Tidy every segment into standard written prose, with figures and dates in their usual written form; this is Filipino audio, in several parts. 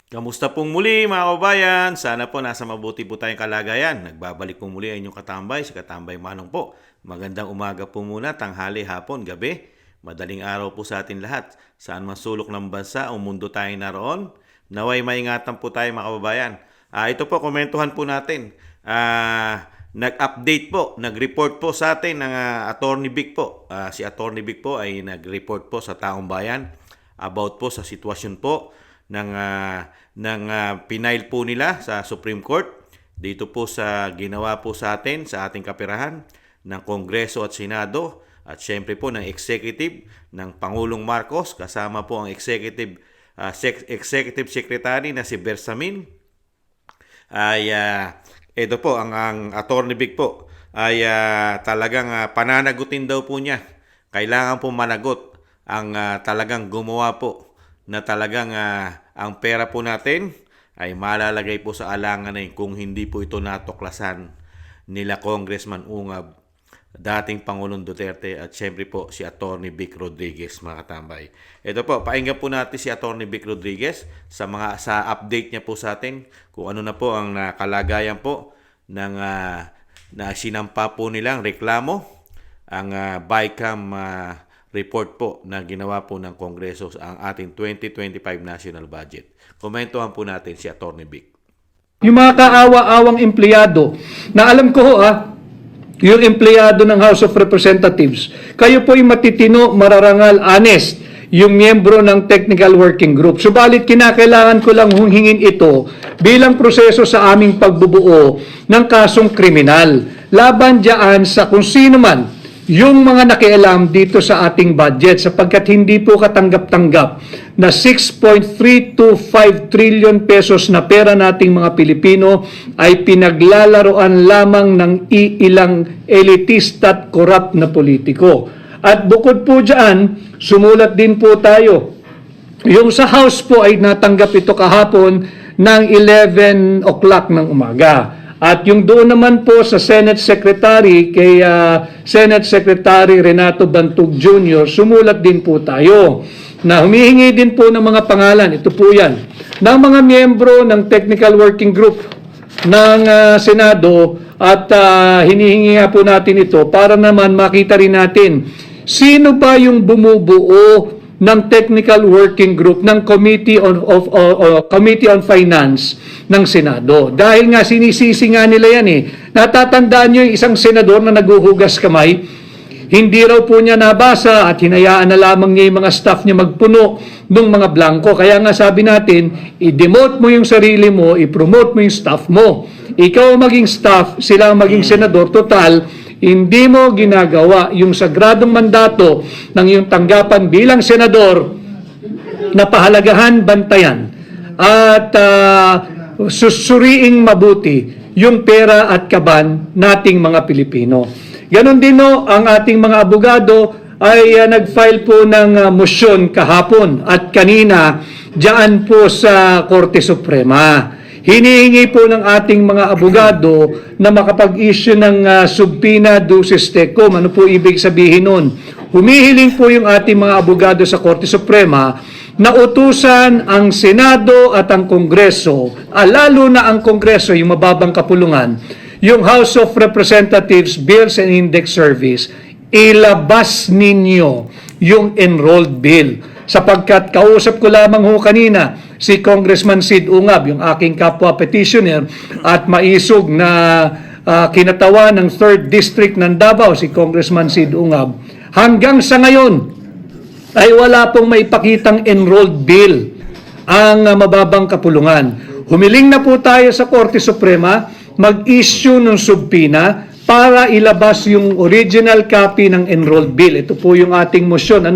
Kamusta pong muli mga kababayan? Sana po nasa mabuti po tayong kalagayan. Nagbabalik po muli ang inyong katambay, si Katambay Manong po. Magandang umaga po muna, tanghali, hapon, gabi. Madaling araw po sa atin lahat. Saan man sulok ng bansa o mundo tayo naroon. Naway maingatan po tayo mga kababayan. Ito po, komentuhan po natin. Nag-update po, nag-report po sa atin ng Attorney Vic po. Si Attorney Vic po ay nag-report po sa taong bayan about po sa sitwasyon po ng pinail po nila sa Supreme Court dito po sa ginawa po sa atin sa ating kapirahan ng Kongreso at Senado at syempre po ng Executive ng Pangulong Marcos kasama po ang Executive Secretary na si Bersamin ay ito po ang Attorney Vic po ay talagang pananagutin daw po niya. Kailangan po managot ang talagang gumawa po na talagang ang pera po natin ay malalagay po sa alangan kung hindi po ito natuklasan nila Congressman Ungab, dating Pangulong Duterte at syempre po si Attorney Vic Rodriguez mga katambay. Ito po, pakinggan po natin si Attorney Vic Rodriguez sa update niya po sa atin kung ano na po ang kalagayan po ng na sinampa po nilang reklamo ang BICAM report po na ginawa po ng Kongreso ang ating 2025 national budget. Komentuhan po natin si Attorney Vic. Yung mga kaawa-awang empleyado na alam ko yung empleyado ng House of Representatives, kayo po yung matitino, mararangal, honest, yung miyembro ng Technical Working Group. Subalit kinakailangan ko lang hingin ito bilang proseso sa aming pagbubuo ng kasong kriminal. Laban dyan sa kung sino man yung mga nakialam dito sa ating budget sapagkat hindi po katanggap-tanggap na 6.325 trillion pesos na pera nating mga Pilipino ay pinaglalaroan lamang ng iilang elitista at corrupt na politiko. At bukod po dyan, sumulat din po tayo. Yung sa House po ay natanggap ito kahapon ng 11 o'clock ng umaga. At yung doon naman po sa Senate Secretary, kay Senate Secretary Renato Bantug Jr., sumulat din po tayo na humihingi din po ng mga pangalan, ito po yan, ng mga miyembro ng Technical Working Group ng Senado at hinihingi nga po natin ito para naman makita rin natin sino ba yung bumubuo ng Technical Working Group ng Committee on Finance ng Senado. Dahil nga sinisisi nga nila yan Natatandaan nyo yung isang senador na naguhugas kamay, hindi raw po niya nabasa at hinayaan na lamang niya yung mga staff niya magpuno ng mga blanco. Kaya nga sabi natin, i-demote mo yung sarili mo, i-promote mo yung staff mo. Ikaw maging staff, sila maging senador, total, hindi mo ginagawa yung sagradong mandato ng iyong tanggapan bilang senador na pahalagahan, bantayan at susuriing mabuti yung pera at kaban nating mga Pilipino. Ganon din ang ating mga abogado ay nag-file po ng motion kahapon at kanina diyan po sa Korte Suprema. Hinihingi po ng ating mga abogado na makapag-issue ng subpoena duces tecum. Ano po ibig sabihin nun? Humihiling po yung ating mga abogado sa Korte Suprema na utusan ang Senado at ang Kongreso, lalo na ang Kongreso, yung mababang kapulungan, yung House of Representatives Bills and Index Service, ilabas ninyo yung enrolled bill. Sapagkat kausap ko lamang kanina si Congressman Sid Ungab, yung aking kapwa petitioner at maisog na kinatawa ng 3rd District ng Davao, si Congressman Sid Ungab. Hanggang sa ngayon ay wala pong maipakitang enrolled bill ang mababang kapulungan. Humiling na po tayo sa Korte Suprema mag-issue ng subpoena para ilabas yung original copy ng enrolled bill. Ito po yung ating motion.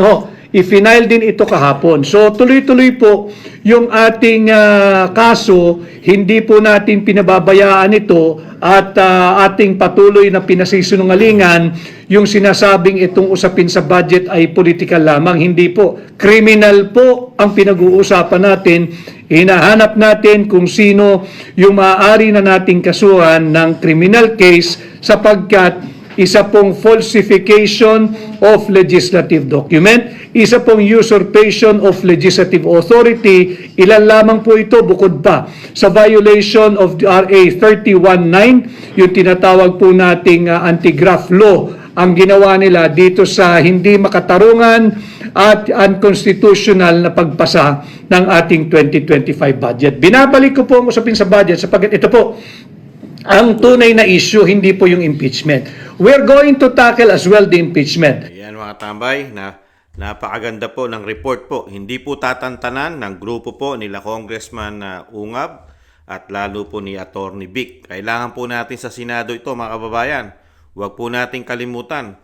I-final din ito kahapon. So tuloy-tuloy po yung ating kaso, hindi po natin pinababayaan ito at ating patuloy na pinasisinungalingan yung sinasabing itong usapin sa budget ay political lamang. Hindi po. Criminal po ang pinag-uusapan natin. Hinahanap natin kung sino yung maaari na nating kasuhan ng criminal case sapagkat isa pong falsification of legislative document, isa pong usurpation of legislative authority. Ilan lamang po ito bukod pa sa violation of the RA 319, yung tinatawag po nating anti-graft law, ang ginawa nila dito sa hindi makatarungan at unconstitutional na pagpasa ng ating 2025 budget. Binabalik ko po ang usapin sa budget sapagkat ito po ang tunay na issue, hindi po yung impeachment. We're going to tackle as well the impeachment. Ayan mga tambay, napakaganda po ng report po. Hindi po tatantanan ng grupo po nila Congressman Ungab at lalo po ni Attorney Vic. Kailangan po natin sa Senado ito mga kababayan. Huwag po nating kalimutan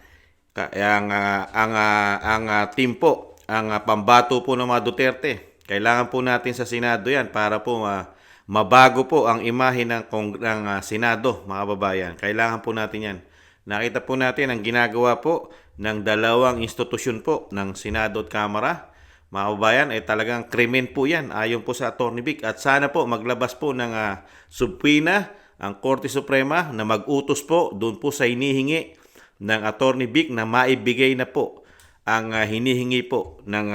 ang team po, ang pambato po ng mga Duterte. Kailangan po natin sa Senado yan para po mabago po ang imahe ng Senado, mga kababayan. Kailangan po natin yan. Nakita po natin ang ginagawa po ng dalawang institusyon po ng Senado at Kamara. Mga kababayan, talagang krimen po yan ayon po sa Attorney Vic. At sana po maglabas po ng subpoena ang Korte Suprema na mag-utos po doon po sa hinihingi ng Attorney Vic na maibigay na po ang hinihingi po ng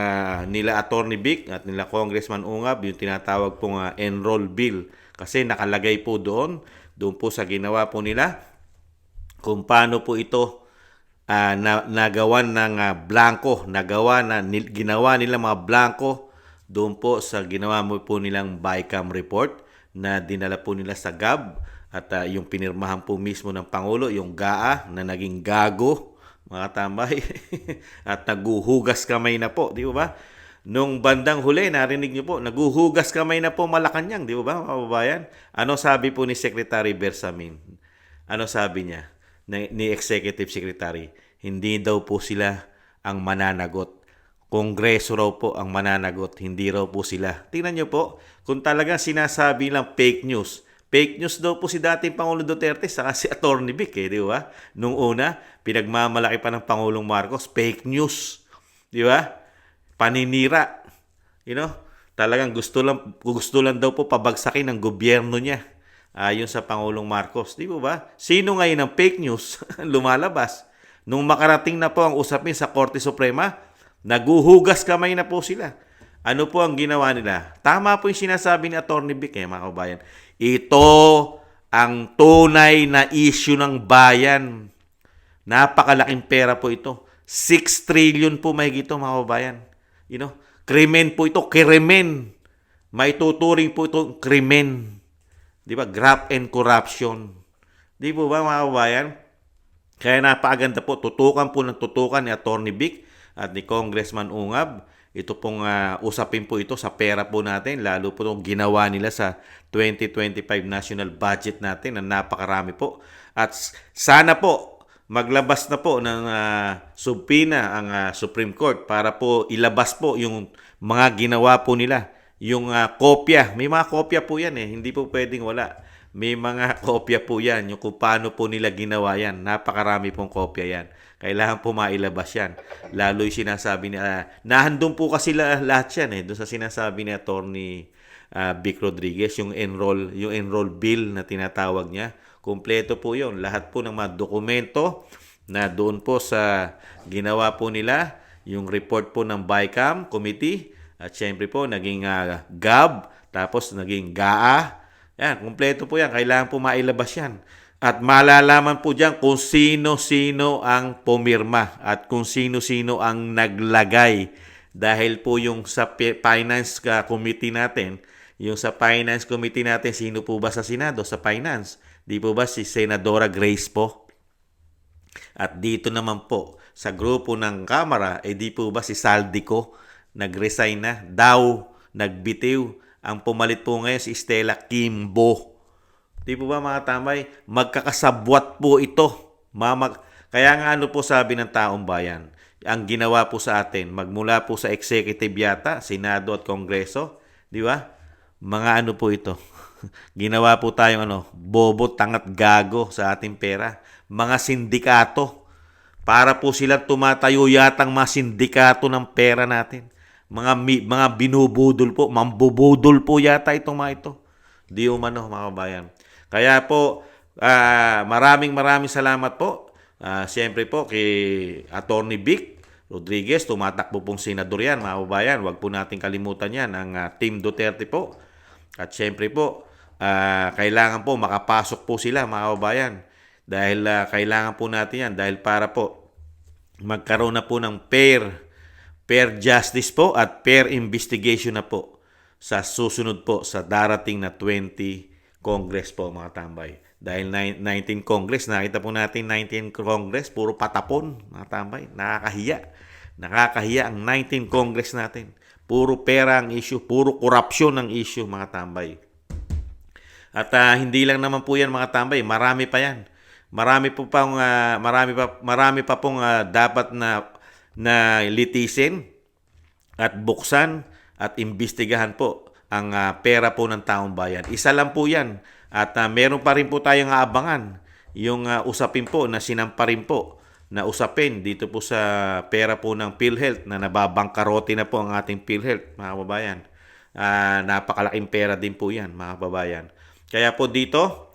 nila Attorney Vic at nila Congressman Ungab, yung tinatawag pong enroll bill. Kasi nakalagay po doon po sa ginawa po nila kung paano po ito nagawan ng blanco, ginawa nila mga blanco doon po sa ginawa mo po nilang BICAM report na dinala po nila sa GAB at yung pinirmahan po mismo ng Pangulo, yung GAA na naging gago, mga tambay, at naguhugas kamay na po, di ba? Nung bandang huli, narinig niyo po, naguhugas kamay na po Malacanang, di ba mga kababayan? Ano sabi po ni Secretary Bersamin? Ano sabi niya? Ni Executive Secretary? Hindi daw po sila ang mananagot. Kongreso raw po ang mananagot, hindi raw po sila. Tingnan niyo po, kung talagang sinasabi lang fake news daw po si dating Pangulong Duterte saka si Attorney Vic, di ba? Nung una, pinagmamalaki pa ng Pangulong Marcos, fake news, di ba? Paninira, talagang gusto lang daw po pabagsakin ng gobyerno niya ayon sa Pangulong Marcos, di ba? Sino ngayon ang fake news lumalabas? Nung makarating na po ang usapin sa Korte Suprema, naguhugas kamay na po sila. Ano po ang ginawa nila? Tama po yung sinasabi ni Attorney Vic, mga kabayan. Ito ang tunay na issue ng bayan. Napakalaking pera po ito. 6 trillion po mahigit ito, mga kababayan. Krimen po ito, krimen. May tuturing po ito, krimen. Di ba? Graft and corruption. Di po ba, mga kababayan? Kaya napakaganda po, tutukan ni Attorney Vic at ni Congressman Ungab. Ito pong usapin po ito sa pera po natin, lalo po itong ginawa nila sa 2025 national budget natin na napakarami po. At sana po maglabas na po ng subpoena ang Supreme Court para po ilabas po yung mga ginawa po nila. Yung kopya, may mga kopya po yan hindi po pwedeng wala. May mga kopya po yan, yung kung paano po nila ginawa yan. Napakarami pong kopya yan. Kailangan po mailabas yan. Lalo yung sinasabi niya, nahandun po kasi lahat yan doon sa sinasabi ni Attorney Vic Rodriguez, yung enroll bill na tinatawag niya. Kompleto po yun. Lahat po ng mga dokumento na doon po sa ginawa po nila, yung report po ng BICAM committee, at syempre po naging GAB, tapos naging GAA. Yan, kompleto po yan. Kailangan po mailabas yan. At malalaman po dyan kung sino-sino ang pumirma at kung sino-sino ang naglagay. Dahil po yung sa Finance Committee natin, sino po ba sa Senado, sa Finance? Di po ba si Senadora Grace po? At dito naman po, sa grupo ng Kamara, di po ba si Saldico nag-resign na? Nagbitiw. Ang pumalit po ngayon si Stella Kimbo. Di po ba mga tambay? Magkakasabwat po ito. Kaya nga po sabi ng taong bayan, ang ginawa po sa atin, magmula po sa executive yata, Senado at Kongreso, di ba? Mga po ito. Ginawa po tayong bobo, tangat, gago sa ating pera. Mga sindikato. Para po silang tumatayo yatang mga sindikato ng pera natin. Mga binubudol po, mambubudol po yata itong mga ito. Di umano, mga kabayan. Kaya po, maraming salamat po Siyempre po kay Attorney Vic Rodriguez, tumatakbo pong senador yan, mga kababayan. Huwag po natin kalimutan yan, ang Team Duterte po. At siyempre po, kailangan po makapasok po sila, mga kababayan. Dahil kailangan po natin yan, dahil para po magkaroon na po ng fair justice po at fair investigation na po sa susunod po sa darating na 20 Congress po, mga tambay. Dahil 19 Congress, nakita po natin 19 Congress, puro patapon, mga tambay. Nakakahiya. Nakakahiya ang 19 Congress natin. Puro pera ang issue, puro korupsyon ang issue, mga tambay. At hindi lang naman po yan, mga tambay, marami pa yan. Marami pa pong dapat na litisin at buksan at imbestigahan po ang pera po ng taong bayan. Isa lang po yan. At meron pa rin po tayong aabangan yung usapin po na sinampa rin po na usapin dito po sa pera po ng PhilHealth na nababangkarote na po ang ating PhilHealth, mga kababayan. Napakalaking pera din po yan, mga kababayan. Kaya po dito,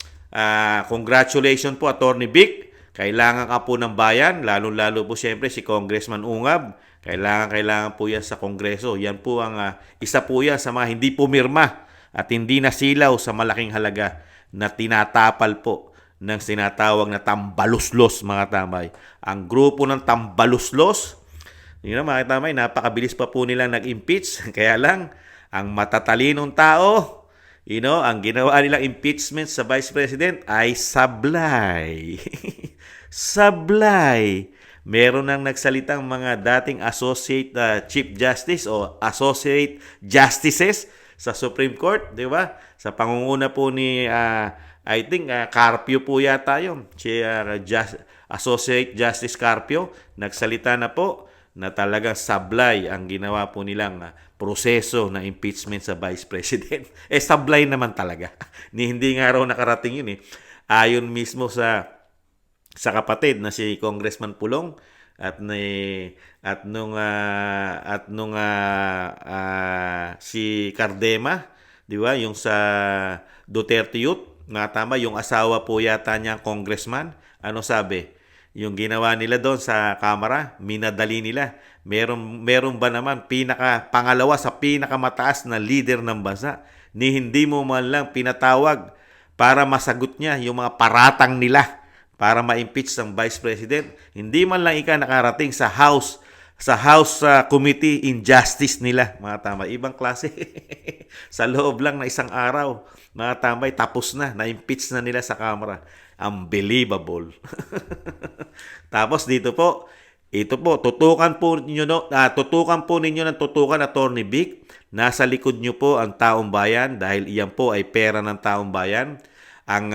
congratulations po Attorney Vic. Kailangan ka po ng bayan, lalo-lalo po siyempre si Congressman Ungab. Kailangan po yan sa Kongreso. Yan po ang isa po yan sa mga hindi pumirma at hindi nasilaw sa malaking halaga na tinatapal po ng sinatawag na tambaluslos, mga tambay. Ang grupo ng tambaluslos, yun na, mga tambay, napakabilis pa po nila nag-impeach. Kaya lang, ang matatalinong tao, ang ginawa nilang impeachment sa Vice President ay sablay. Sablay. Meron nang nagsalitang mga dating Associate Chief Justice o Associate Justices sa Supreme Court, di ba? Sa pangunguna po ni, I think, Carpio po yata yun. Si Associate Justice Carpio, nagsalita na po na talagang sablay ang ginawa po nilang proseso na impeachment sa Vice President. Sablay naman talaga. Hindi nga raw nakarating yun eh. Ayon mismo sa kapatid na si Congressman Pulong at nung si Cardema, di ba, yung sa Duterte Youth, tama, yung asawa po yata niya congressman, ano sabi? Yung ginawa nila doon sa Kamara, minadali nila. Meron ba naman pangalawa sa pinakamataas na leader ng bansa ni hindi mo man lang pinatawag para masagot niya yung mga paratang nila para ma-impeach ng Vice President. Hindi man lang nakarating sa House Committee Injustice nila, mga tambay. Ibang klase. Sa loob lang na isang araw, mga tambay, tapos na-impeach na nila sa Kamara. Unbelievable. Tapos dito po, tutukan po ninyo ng tutukan Attorney Vic. Nasa likod nyo po ang taong bayan dahil iyan po ay pera ng taong bayan. Ang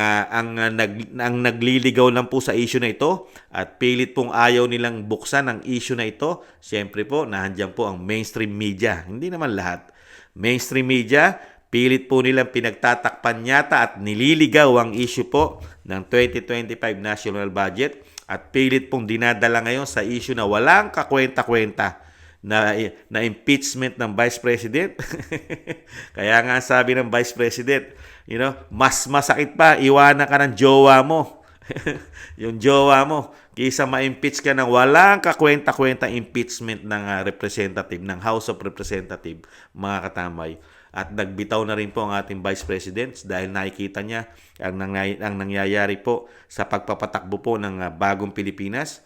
nagliligaw lang po sa issue na ito at pilit pong ayaw nilang buksan ang issue na ito. Siyempre po, nandiyan po ang mainstream media. Hindi naman lahat. Mainstream media, pilit po nilang pinagtatakpan yata at nililigaw ang issue po ng 2025 national budget at pilit pong dinadala ngayon sa issue na walang kakwenta-kwenta na impeachment ng Vice President. Kaya nga sabi ng Vice President, mas masakit pa, iwanan ka ng jowa mo. Yung jowa mo, kaysa ma-impeach ka ng walang kakwenta-kwenta impeachment ng representative, ng House of Representative, mga katamay. At nagbitaw na rin po ang ating Vice President dahil nakikita niya ang nangyayari po sa pagpapatakbo po ng bagong Pilipinas.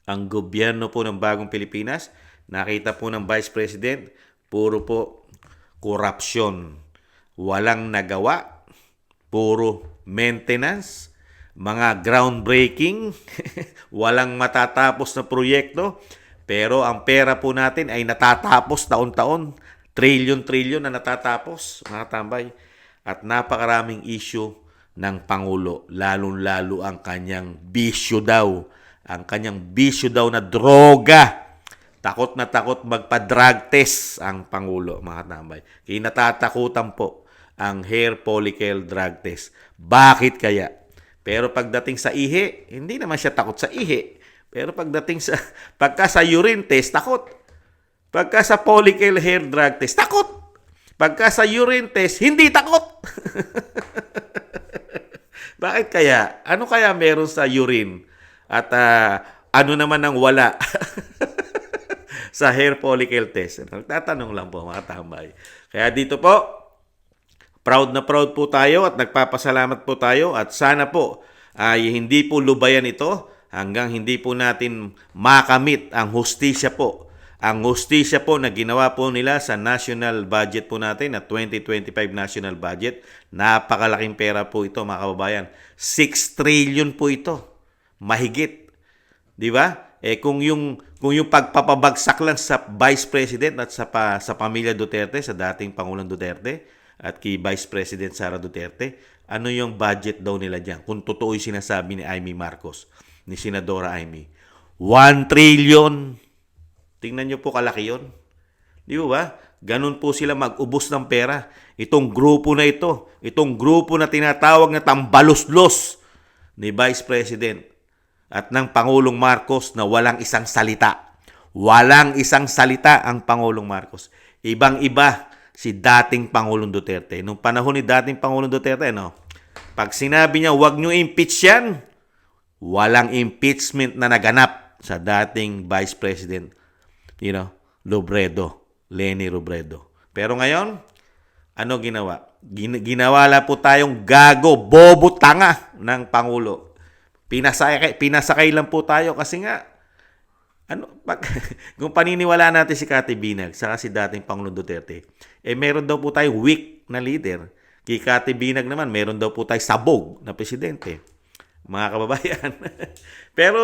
Ang gobyerno po ng bagong Pilipinas, nakita po ng Vice President, puro po korupsyon. Walang nagawa, puro maintenance, mga groundbreaking, walang matatapos na proyekto, pero ang pera po natin ay natatapos taon-taon, trilyon-trilyon na natatapos, mga tambay. At napakaraming issue ng Pangulo, lalong-lalo ang kanyang bisyo daw. Ang kanyang bisyo daw na droga. Takot na takot magpa-drug test ang Pangulo, mga tambay. Kinatatakutan po ang hair follicle drug test. Bakit kaya? Pero pagdating sa ihi, hindi naman siya takot sa ihi. Pero pagka sa urine test, takot. Pagka sa follicle hair drug test, takot. Pagka sa urine test, hindi takot. Bakit kaya? Ano kaya meron sa urine? At ano naman ang wala sa hair follicle test? Nagtatanong lang po mga tambay. Kaya dito po, proud na proud po tayo at nagpapasalamat po tayo at sana po ay hindi po lubayan ito hanggang hindi po natin makamit ang hustisya po. Ang hustisya po na ginawa po nila sa national budget po natin na 2025 national budget. Napakalaking pera po ito mga kababayan. 6 trillion po ito. Mahigit. 'Di ba? Kung yung pagpapabagsak lang sa Vice President at sa pamilya Duterte, sa dating Pangulong Duterte at kay Vice President Sara Duterte, ano yung budget daw nila diyan? Kung totoo 'yung sinasabi ni Amy Marcos, ni Senadora Amy. 1 trillion. Tingnan niyo po kalaki 'yon. Di ba? Ganun po sila mag-ubos ng pera. Itong grupo na ito, itong grupo na tinatawag na tambaluslos ni Vice President at ng Pangulong Marcos na walang isang salita. Walang isang salita ang Pangulong Marcos. Ibang-iba si dating Pangulong Duterte. Nung panahon ni dating Pangulong Duterte, no? Pag sinabi niya, wag niyo impeach yan, walang impeachment na naganap sa dating Vice President, Lenny Robredo. Pero ngayon, ano ginawa? Ginawala po tayong gago, bobo, tanga ng Pangulo. Pinasakay lang po tayo kasi nga, kung paniniwala natin si Cathy Binag saka si dating Pangulong Duterte, meron daw po tayong weak na leader. Kay Cathy Binag naman, meron daw po tayong sabog na presidente. Mga kababayan. Pero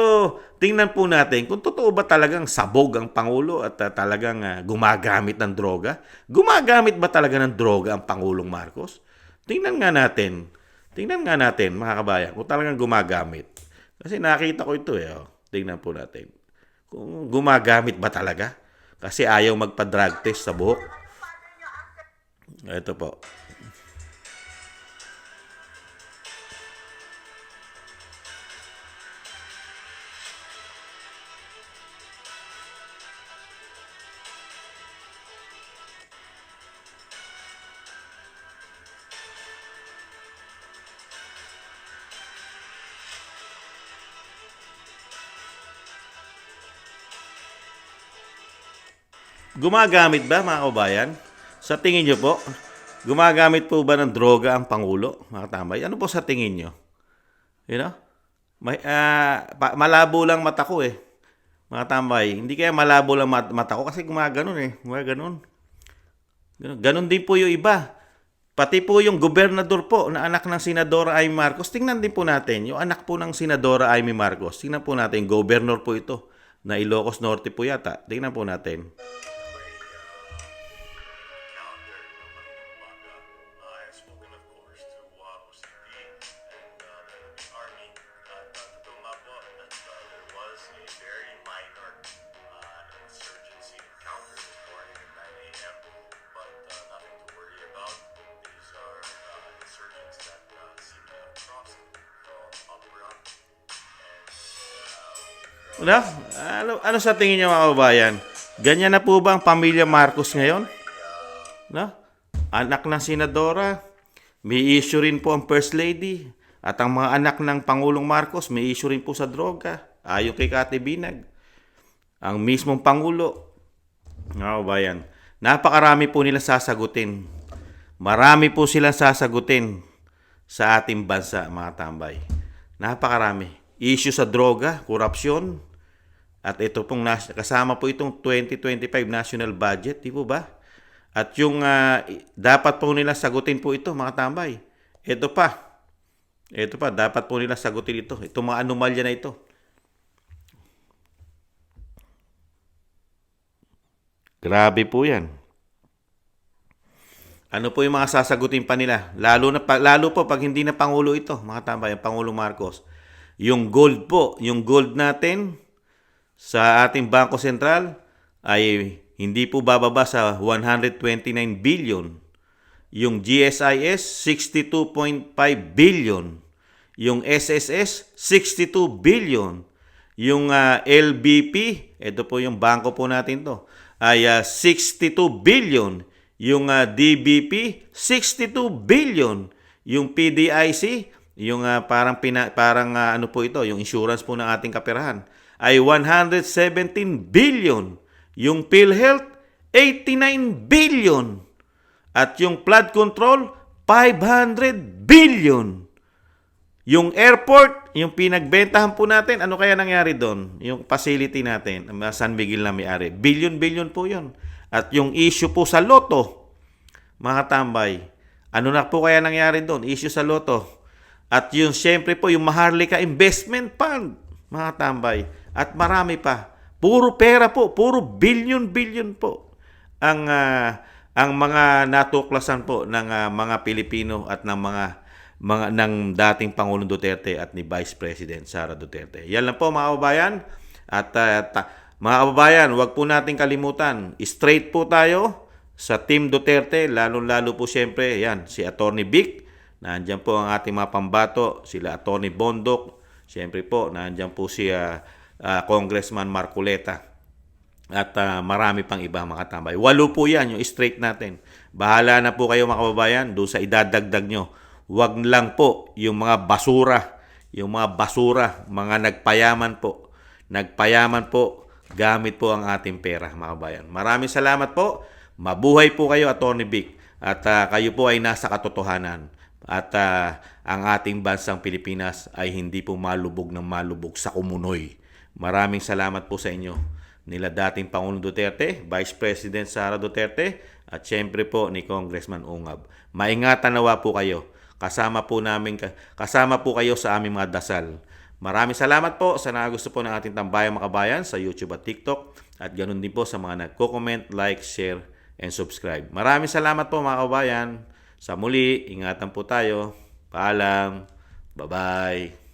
tingnan po natin kung totoo ba talagang sabog ang Pangulo at talagang gumagamit ng droga. Gumagamit ba talaga ng droga ang Pangulong Marcos? Tingnan nga natin. Mga kababayan, kung talagang gumagamit. Kasi nakita ko ito Tingnan po natin. Kung gumagamit ba talaga? Kasi ayaw magpa-drug test sa buhok. Ito po. Gumagamit ba mga kababayan? Sa tingin nyo po, gumagamit po ba ng droga ang Pangulo, mga tambay? Ano po sa tingin nyo? Malabo lang mata ko mga tambay. Hindi kaya malabo lang mata ko kasi gumaganon Gumaganon. Ganon din po yung iba. Pati po yung gobernador po na anak ng Senadora Amy Marcos. Tingnan din po natin. Yung anak po ng Senadora Amy Marcos. Tingnan po natin. Governor po ito. Na Ilocos Norte po yata. Tingnan po natin. Ano sa tingin niyo mga kababayan? Ganyan na po ba ang pamilya Marcos ngayon? Anak ng Senadora, may issue rin po ang First Lady. At ang mga anak ng Pangulong Marcos, may issue rin po sa droga. Ayon kay Cathy Binag. Ang mismong Pangulo. Mga kababayan, napakarami po nila sasagutin. Marami po silang sasagutin sa ating bansa, mga tambay. Napakarami. Issue sa droga, korupsyon, at ito pong kasama po itong 2025 national budget, di po ba? At yung dapat po nila sagutin po ito, mga tambay. Ito pa, dapat po nila sagutin ito. Itong mga anomalya na ito. Grabe po yan. Ano po yung mga sasagutin pa nila? Lalo po pag hindi na Pangulo ito, mga tambay, ang Pangulo Marcos. Yung gold po, yung gold natin sa ating Bangko Sentral ay hindi po bababa sa 129 billion. Yung GSIS, 62.5 billion. Yung SSS, 62 billion. Yung LBP, ito po yung bangko po natin to, ay 62 billion. Yung DBP, 62 billion. Yung PDIC, yung ano po ito, yung insurance po ng ating kaperahan ay 117 billion. Yung PhilHealth, 89 billion. At yung flood control, 500 billion. Yung airport, yung pinagbentahan po natin, ano kaya nangyari doon? Yung facility natin, San Miguel na may-ari, billion po yun. At yung issue po sa loto, mga tambay, ano na po kaya nangyari doon? Issue sa loto. At yung siyempre po, yung Maharlika Investment Fund, mga tambay. At marami pa. Puro pera po, puro billion po ang mga natuklasan po ng mga Pilipino at ng mga ng dating Pangulong Duterte at ni Vice President Sara Duterte. Yan lang po mga kababayan. At mga kababayan, huwag po nating kalimutan, straight po tayo sa Team Duterte, lalo-lalo po siyempre, yan, si Attorney Vic, nandiyan po ang ating mga pambato, sila Attorney Bondok, siyempre po, nandiyan po si Congressman Marcoleta. At marami pang iba mga tambay. 8 po yan, yung straight natin. Bahala na po kayo mga kababayan, doon sa idadagdag nyo. Huwag lang po yung mga basura, mga nagpayaman po. Nagpayaman po, gamit po ang ating pera mga kababayan. Maraming salamat po. Mabuhay po kayo, Attorney Vic. At kayo po ay nasa katotohanan. At ang ating bansang Pilipinas ay hindi po malubog sa kumunoy. Maraming salamat po sa inyo. Nila dating Pangulong Duterte, Vice President Sara Duterte, at syempre po ni Congressman Ungab. Maingatan nawa po kayo. Kasama po kayo sa aming mga dasal. Maraming salamat po sa gusto po ng ating tambayang makabayan sa YouTube at TikTok. At ganoon din po sa mga nagko-comment, like, share, and subscribe. Maraming salamat po mga kabayan. Sa muli, ingatan po tayo. Paalam. Bye-bye.